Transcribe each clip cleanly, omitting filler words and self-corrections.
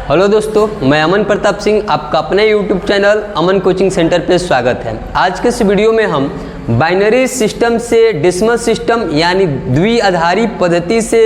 Hello दोस्तों, मैं अमन प्रताप सिंह, आपका अपने यूट्यूब चैनल अमन कोचिंग सेंटर पे स्वागत है। आज के इस वीडियो में हम बाइनरी सिस्टम से डेसिमल सिस्टम यानी द्विआधारी पद्धति से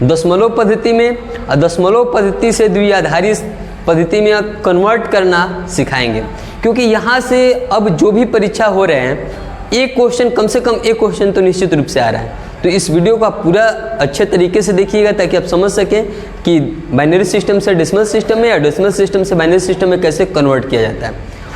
दशमलव पद्धति में और दशमलव पद्धति से द्विआधारी पद्धति में कन्वर्ट करना सिखाएंगे। क्योंकि यहाँ से अब जो भी परीक्षा हो रहे हैं, एक क्वेश्चन कम से कम एक क्वेश्चन तो निश्चित रूप से आ रहा है। तो इस वीडियो को आप पूरा अच्छे तरीके से देखिएगा ताकि आप समझ सकें कि बाइनरी सिस्टम से डेसिमल सिस्टम में या डेसिमल सिस्टम से बाइनरी सिस्टम में कैसे कन्वर्ट किया जाता है।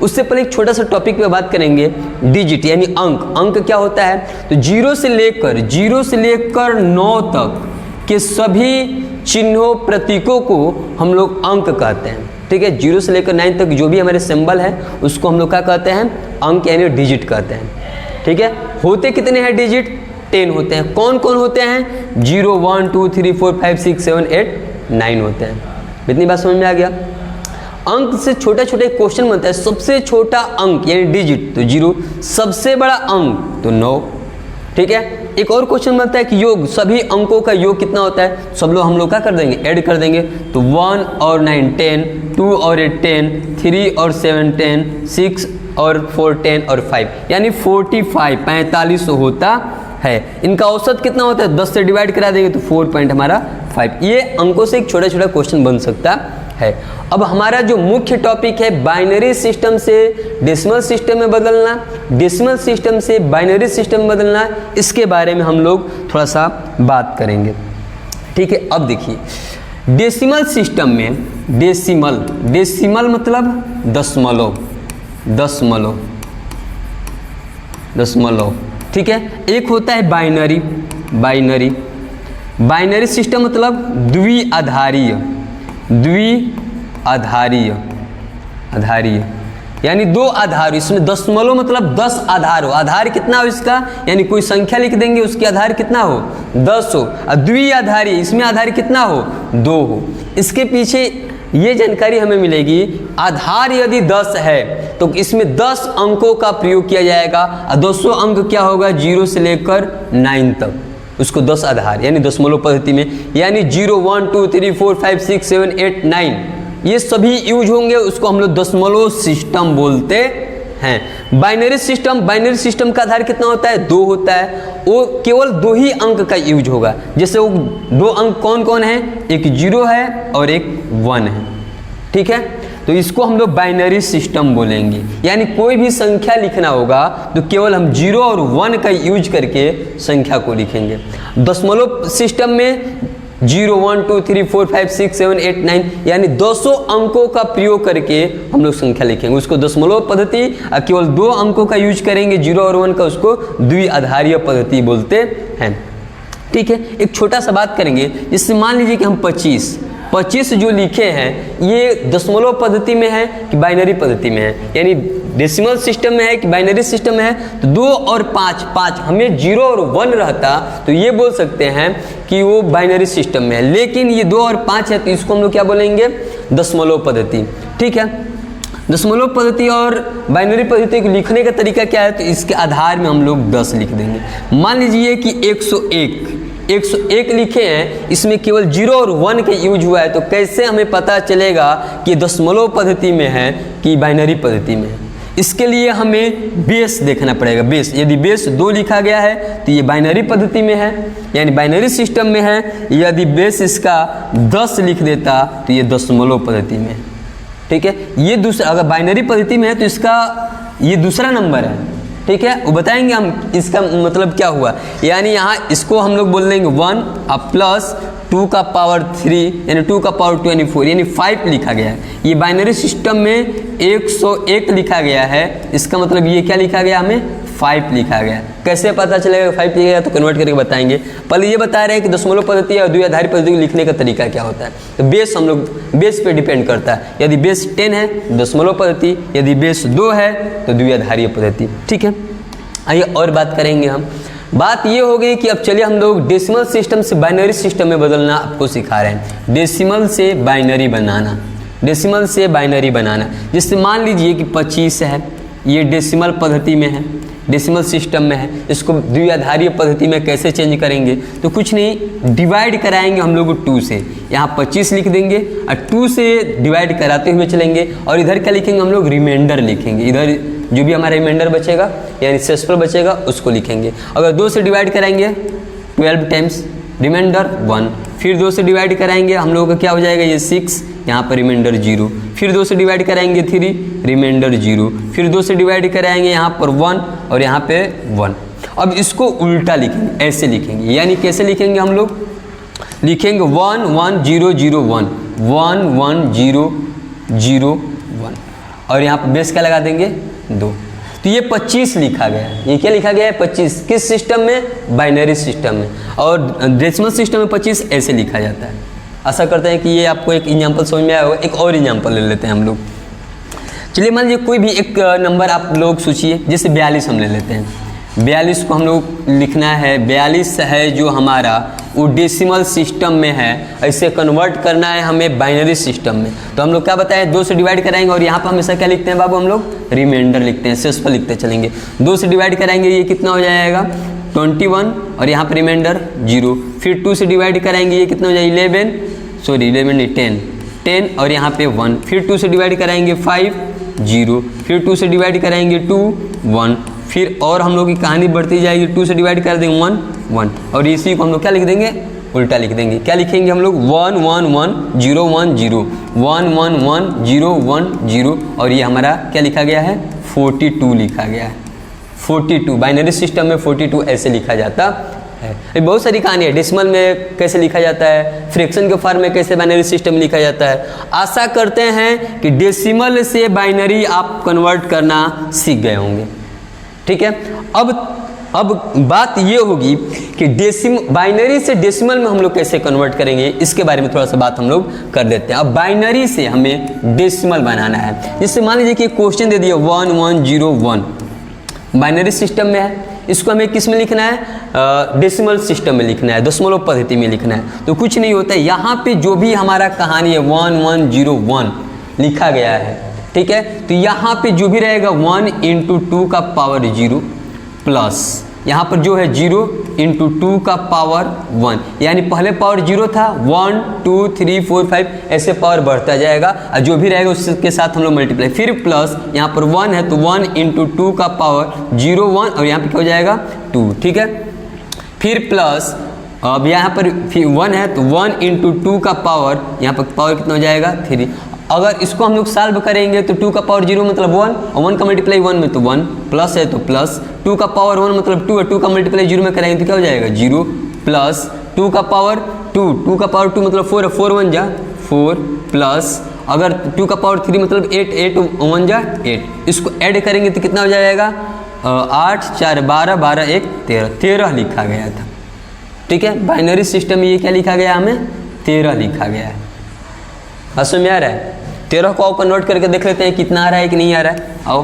उससे पहले एक छोटा सा टॉपिक पे बात करेंगे, डिजिट यानी अंक। अंक क्या होता है? तो जीरो से लेकर 9 तक के सभी चिन्हों प्रतीकों को हम लोग अंक कहते हैं। ठीक है, 0 से लेकर 9 तक जो भी हमारे सिंबल है उसको हम लोग क्या कहते हैं? अंक यानी डिजिट कहते हैं। ठीक है, होते कितने हैं डिजिट? 10 होते हैं। कौन कौन होते हैं? 0 1 2 3 4 5 6 7 8 9 होते हैं। इतनी बात समझ में आ गया। अंक से छोटा छोटा एक क्वेश्चन बनता है, सबसे छोटा अंक यानी डिजिट तो 0, सबसे बड़ा अंक तो 9। ठीक है, एक और क्वेश्चन बनता है कि योग, सभी अंकों का योग कितना होता है? सब लोग हम लोग क्या कर देंगे? ऐड कर देंगे। तो 1 और 9 10, 2 और 8 10, 3 और 7 10, 6 और 4 10 और 5 यानी 45 होता है। इनका औसत कितना होता है? 10 से डिवाइड करा देंगे तो 4 पॉइंट हमारा 5। ये अंकों से एक छोटा छोटा क्वेश्चन बन सकता है। अब हमारा जो मुख्य टॉपिक है बाइनरी सिस्टम से डेसिमल सिस्टम में बदलना, डेसिमल सिस्टम से बाइनरी सिस्टम में बदलना, इसके बारे में हम लोग थोड़ा सा बात करेंगे। ठीक है, अब देखिए डेसिमल सिस्टम में डेसिमल मतलब दशमलव। ठीक है, एक होता है बाइनरी सिस्टम मतलब द्विआधारीय यानी 2 आधार। इसमें दशमलव मतलब 10 आधार हो। आधार कितना हो इसका? यानी कोई संख्या लिख देंगे, उसकी आधार कितना हो? 10 हो। और द्विआधारी, इसमें आधार कितना हो? 2 हो। इसके पीछे ये जानकारी हमें मिलेगी, आधार यदि 10 है तो इसमें 10 अंकों का प्रयोग किया जाएगा और 200 अंक क्या होगा? 0 से लेकर 9 तक, उसको 10 आधार यानी दशमलव पद्धति में, यानी 0 1 2 3 4 5 6 7 8 9 ये सभी यूज होंगे। उसको हम लोग दशमलव सिस्टम बोलते हैं। बाइनरी सिस्टम का आधार कितना होता है? 2 होता है। वो केवल 2 ही अंक का यूज होगा। जैसे वो 2 अंक कौन कौन है? एक 0 है और एक 1 है। ठीक है, तो इसको हम लोग बाइनरी सिस्टम बोलेंगे। यानी कोई भी संख्या लिखना होगा तो केवल हम 0 और 1 का यूज करके संख्या को लिखेंगे। दशमलव सिस्टम में 0 1 2 3 4 5 6 7 8 9 यानी 200 अंकों का प्रयोग करके हम लोग संख्या लिखेंगे। उसको दशमलव पद्धति केवल 2 अंकों का यूज करेंगे 0 और 1 का, उसको द्विआधारीय पद्धति बोलते हैं। ठीक है, एक छोटा सा बात करेंगे। जिससे मान लीजिए कि हम 25 जो लिखे हैं ये दशमलव पद्धति में है कि बाइनरी पद्धति में है, यानी डेसिमल सिस्टम में है कि बाइनरी सिस्टम में है। तो 2 और 5 हमें 0 और 1 रहता तो ये बोल सकते हैं कि वो बाइनरी सिस्टम में है। लेकिन ये 2 और 5 है तो इसको हम लोग क्या बोलेंगे? दशमलव पद्धति। ठीक है, दशमलव पद्धति और बाइनरी पद्धति को लिखने का तरीका क्या है? तो इसके आधार में हम लोग 10 लिख देंगे। मान लीजिए कि 101 लिखे हैं, इसमें केवल 0 और 1 के यूज हुआ है। तो कैसे हमें पता चलेगा कि दशमलव पद्धति में है कि बाइनरी पद्धति में है? इसके लिए हमें बेस देखना पड़ेगा। बेस, यदि बेस 2 लिखा गया है तो ये बाइनरी पद्धति में है यानी बाइनरी सिस्टम में है। यदि बेस इसका 10 लिख देता तो ये दशमलव पद्धति में है। ठीक है, ये दूसरा, अगर बाइनरी पद्धति में है तो इसका ये दूसरा नंबर है। ठीक है, वो बताएंगे हम इसका मतलब क्या हुआ। यानी यहाँ इसको हम लोग बोल देंगे 1 प्लस 2 का पावर 3 यानी 2 का पावर 24 यानी 5 लिखा गया है। ये बाइनरी सिस्टम में 101 लिखा गया है, इसका मतलब ये क्या लिखा गया? हमें 5 लिखा गया। कैसे पता चलेगा 5 लिखा गया? तो कन्वर्ट करके बताएंगे। पहले ये बता रहे हैं कि दशमलव पद्धति और द्विआधारी पद्धति को लिखने का तरीका क्या होता है। तो बेस हम लोग बेस पे डिपेंड करता है। यदि बेस 10 है दशमलव पद्धति, यदि बेस 2 है तो द्विआधारीय पद्धति। ठीक है, आइए और बात करेंगे हम। बात ये हो गई कि अब चलिए हम लोग डेसिमल सिस्टम से बाइनरी सिस्टम में बदलना आपको सिखा रहे हैं। डेसिमल से बाइनरी बनाना। जिससे मान लीजिए कि 25 है, ये डेसिमल पद्धति में है। डेसिमल सिस्टम में है, इसको द्विआधारीय पद्धति में कैसे चेंज करेंगे, तो कुछ नहीं, डिवाइड कराएंगे हम लोग 2 से, यहाँ 25 लिख देंगे और 2 से डिवाइड कराते हुए चलेंगे और इधर क्या लिखेंगे हम लोग, रिमाइंडर लिखेंगे, इधर जो भी हमारा रिमाइंडर बचेगा यानी शेषफल बचेगा उसको लिखेंगे। अगर 2 से डिवाइड कराएंगे 12 टाइम्स रिमाइंडर 1, फिर 2 से डिवाइड कराएंगे हम लोगों का क्या हो जाएगा, ये 6, यहाँ पर रिमाइंडर 0, फिर 2 से डिवाइड कराएंगे 3, रिमाइंडर 0, फिर 2 से डिवाइड कराएंगे यहाँ पर 1 और यहाँ पे 1। अब इसको उल्टा लिखेंगे, ऐसे लिखेंगे, यानी कैसे लिखेंगे हम लोग, लिखेंगे 1 1 0 0 1 1 1 0 0 1 और यहाँ पर बेस क्या लगा देंगे 2। तो ये 25 लिखा गया है, ये क्या लिखा गया है 25, किस सिस्टम में, बाइनरी सिस्टम में, और डेसिमल सिस्टम में 25 ऐसे लिखा जाता है। आशा करते हैं कि ये आपको एक एग्जाम्पल समझ में आया होगा। एक और एग्जाम्पल ले लेते हैं हम लोग। चलिए मान लीजिए कोई भी एक नंबर आप लोग सोचिए, जैसे 42 हम ले लेते हैं। 42 को हम लोग लिखना है, 42 है जो हमारा वो डेसिमल सिस्टम में है, ऐसे कन्वर्ट करना है हमें बाइनरी सिस्टम में। तो हम लोग क्या बताएं, 2 से डिवाइड कराएंगे और यहाँ पर हमेशा क्या लिखते हैं बाबू, हम लोग रिमाइंडर लिखते हैं, शेषफल लिखते चलेंगे। 2 से डिवाइड कराएंगे ये कितना हो जाएगा 21 और यहाँ पर रिमाइंडर 0, फिर 2 से डिवाइड कराएंगे ये कितना हो जाएगा 11 नहीं 10 और यहाँ पे 1, फिर 2 से डिवाइड कराएंगे 5 0, फिर 2 से डिवाइड कराएंगे 2 1, फिर और हम लोग की कहानी बढ़ती जाएगी, 2 से डिवाइड कर देंगे 1 1 और इसी को हम लोग क्या लिख देंगे, उल्टा लिख देंगे। क्या लिखेंगे हम लोग 1 1 1 0 1 0 1 1 1 0 1 0 और ये हमारा क्या लिखा गया है 42 लिखा गया है। 42 बाइनरी सिस्टम में 42 ऐसे लिखा जाता है। बहुत सारी कहानी है, डेसिमल में कैसे लिखा जाता है, फ्रैक्शन के फॉर्म में कैसे बाइनरी सिस्टम लिखा जाता है। आशा करते हैं कि डेसिमल से बाइनरी आप कन्वर्ट करना सीख गए होंगे। ठीक है, अब बात ये होगी कि बाइनरी से डेसिमल में हम लोग कैसे कन्वर्ट करेंगे, इसके बारे में थोड़ा सा बात हम लोग कर देते हैं। अब बाइनरी से हमें डेसिमल बनाना है। जैसे मान लीजिए कि क्वेश्चन दे दिया 1 1 0 1 बाइनरी सिस्टम में है, इसको हमें किस में लिखना है, डेसिमल सिस्टम में लिखना है, दशमलव पद्धति में लिखना है। तो कुछ नहीं होता है, यहाँ पे जो भी हमारा कहानी है 1 1 0 1 लिखा गया है, ठीक है। तो यहाँ पे जो भी रहेगा 1 × 2 का पावर 0 प्लस यहाँ पर जो है 0 × 2 का पावर 1, यानी पहले पावर 0 था, 1 2 3 4 5 ऐसे पावर बढ़ता जाएगा और जो भी रहेगा उसके साथ हम लोग मल्टीप्लाई, फिर प्लस यहाँ पर 1 है तो 1 × 2 का पावर 0 1 और यहाँ पे क्या हो जाएगा 2, ठीक है। फिर प्लस अब यहाँ पर 1 है तो 1 × 2 का पावर, यहाँ पर पावर कितना हो जाएगा 3। अगर इसको हम लोग सॉल्व करेंगे तो 2 का पावर 0 मतलब 1 और 1 का मल्टीप्लाई 1 में तो 1, प्लस है तो प्लस, 2 का पावर 1 मतलब 2 है, 2 का मल्टीप्लाई 0 में करेंगे तो क्या हो जाएगा 0 प्लस 2 का पावर 2 का पावर 2 मतलब 4 है, 4 1 जा 4 प्लस अगर 2 का पावर 3 मतलब 8 8 1 जा 8, इसको ऐड करेंगे तो कितना हो जाएगा 8 4 12 12 1 13 लिखा गया था, ठीक है। बाइनरी सिस्टम में ये क्या लिखा गया, हमें 13 लिखा गया है। समझ में आ रहा है। 13 को आओ कन्वर्ट करके देख लेते हैं कितना आ रहा है कि नहीं आ रहा है। आओ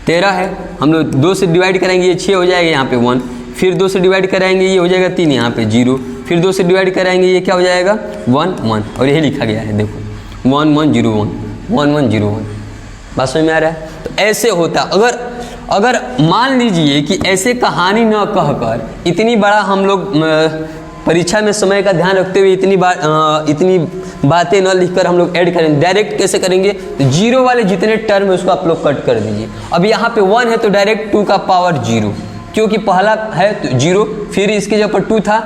13 है, हम लोग 2 से डिवाइड करेंगे ये 6 हो जाएगा, यहाँ पे 1, फिर 2 से डिवाइड कराएंगे ये हो जाएगा 3, यहाँ पे 0, फिर 2 से डिवाइड कराएंगे ये क्या हो जाएगा 1 1 और यही लिखा गया है, देखो 1 1 0 1 1 1 0 1। बात समझ में आ रहा है। तो ऐसे होता, अगर मान लीजिए कि ऐसे कहानी न कहकर इतनी बड़ा हम लोग परीक्षा में समय का ध्यान रखते हुए इतनी बातें न लिखकर हम लोग ऐड करेंगे, डायरेक्ट कैसे करेंगे, तो 0 वाले जितने टर्म है उसको आप लोग कट कर दीजिए। अब यहाँ पे 1 है तो डायरेक्ट 2 का पावर 0, क्योंकि पहला है तो 0, फिर इसके जगह पर 2 था,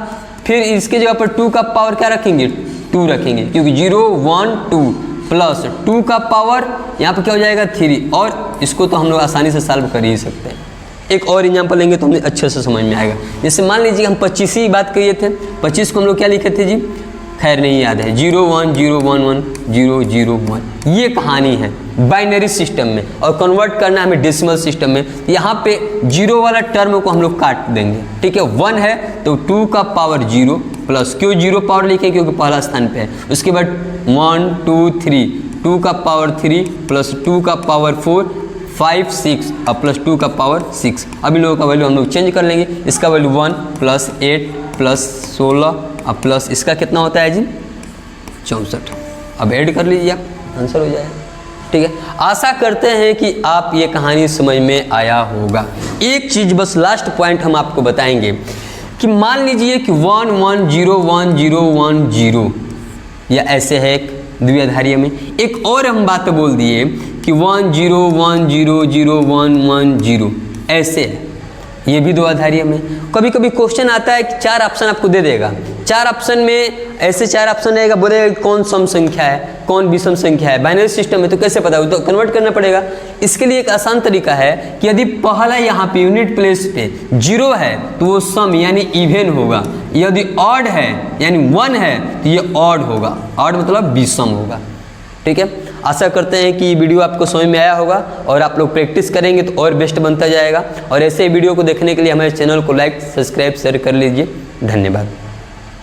फिर इसके जगह पर 2 का पावर क्या रखेंगे 2 रखेंगे, क्योंकि 0 1 2 प्लस 2 का पावर यहाँ पे क्या हो जाएगा 3, और इसको तो हम लोग आसानी से सॉल्व कर ही सकते हैं। एक और एग्जाम्पल लेंगे तो हमें अच्छे से समझ में आएगा। जैसे मान लीजिए हम 25 ही बात किए थे, 25 को हम लोग क्या लिखे थे जी, खैर नहीं याद है, 0 1 0 1 1 0 0 1। ये कहानी है बाइनरी सिस्टम में और कन्वर्ट करना हमें डेसिमल सिस्टम में। यहाँ पे 0 वाला टर्म को हम लोग काट देंगे, ठीक है। 1 है तो 2 का पावर 0 प्लस, क्यों 0 पावर लिखे, क्योंकि पहला स्थान पे है। उसके बाद 1 2 3 2 का पावर 3 प्लस 2 का पावर 4 5 6 और प्लस 2 का पावर 6। अब इन लोगों का वैल्यू हम लोग चेंज कर लेंगे, इसका वैल्यू 1 प्लस 8 प्लस 16 और प्लस इसका कितना होता है जी 64। अब ऐड कर लीजिए आप, आंसर हो जाएगा, ठीक है। आशा करते हैं कि आप ये कहानी समझ में आया होगा। एक चीज़ बस लास्ट पॉइंट हम आपको बताएंगे कि मान लीजिए कि 1 1 0 1 0 1 0 या ऐसे है एक द्विआधारीय में। एक और हम बात बोल दिए कि 1 0 1 0 0 1 1 0 ऐसे है, ये भी दो आधारीय में। कभी कभी क्वेश्चन आता है कि 4 ऑप्शन आपको दे देगा, 4 ऑप्शन में ऐसे 4 ऑप्शन रहेगा, बोलेगा कौन सम संख्या है कौन विषम संख्या है। बाइनरी सिस्टम में तो कैसे पता हो, तो कन्वर्ट करना पड़ेगा। इसके लिए एक आसान तरीका है कि यदि पहला यहाँ पे यूनिट प्लेस पे 0 है तो वो सम यानी इवन होगा, यदि ऑड है यानी 1 है तो ये ऑड होगा, ऑड मतलब विषम होगा। ठीक है, आशा करते हैं कि ये वीडियो आपको समझ में आया होगा और आप लोग प्रैक्टिस करेंगे तो और बेस्ट बनता जाएगा। और ऐसे वीडियो को देखने के लिए हमारे चैनल को लाइक सब्सक्राइब शेयर कर लीजिए। धन्यवाद।